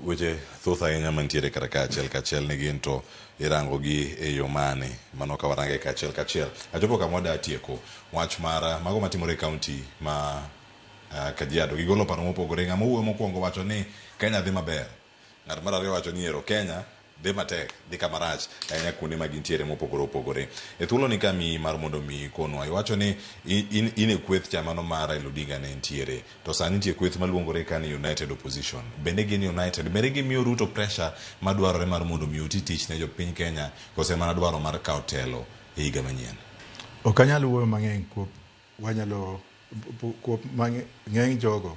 Weche thoth ahinya mantiere kata kachiel ne gin to irango gi e yo mane mano ka warange kachiel. Achopo kama wada tieko wach mara mago matimore kaunti ma Kajiado gigolo paro mopogore. Ng'ama owuoyo mokwongo wacho ni Kenya dhi maber. Ng'at mar ariyo wacho ni ero Kenya dhi matek, dhi kama rach ahinya kuonde ma gintiere mopogore. E thuolo ni kami mar mondo mi konwa iwacho ni in e kweth chamano mar Eliud Owalo ne ntiere to sani nitie kweth maluongore ka ni United Opposition. Bende gin United, bende gimiyo Ruto pressure madwarore mar mondo mi oti tich ne jopiny Kenya kose mana dwaro mar kawo telo e higa manyien. Ok anyal wuoyo mang'eny wanyalo ng'eny jogo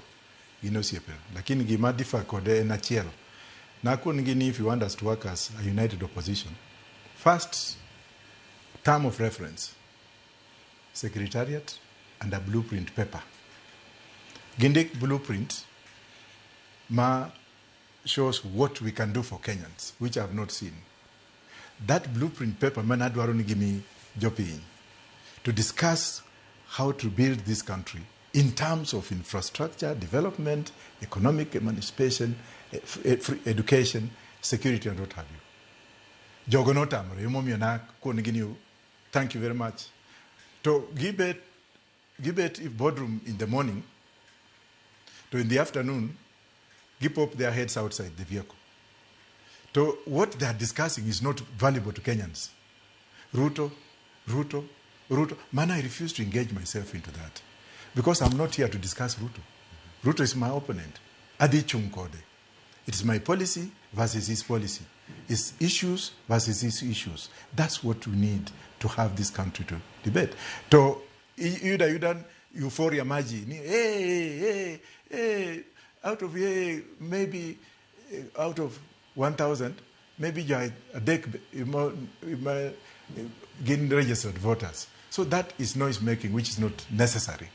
gin osiepe, lakini gima differ kode en achiel. Nakun gini, if you want us to work as a united opposition, first term of reference, secretariat and a blueprint paper. Gindik blueprint shows what we can do for Kenyans, which I have not seen. That blueprint paper manadwaroni gimi jopi to discuss how to build this country in terms of infrastructure, development, economic emancipation, education, security, and what have you. Thank you very much. To give it boardroom in the morning, to in the afternoon, give up their heads outside the vehicle. So what they are discussing is not valuable to Kenyans. Ruto. Man, I refuse to engage myself into that. Because I'm not here to discuss Ruto. Ruto is my opponent. Adi Chumkode. It is my policy versus his policy. His issues versus his issues. That's what we need to have this country to debate. To yudan euphoria maji. Hey, out of maybe out of 1,000, maybe a deck gain registered voters. So that is noise making, which is not necessary.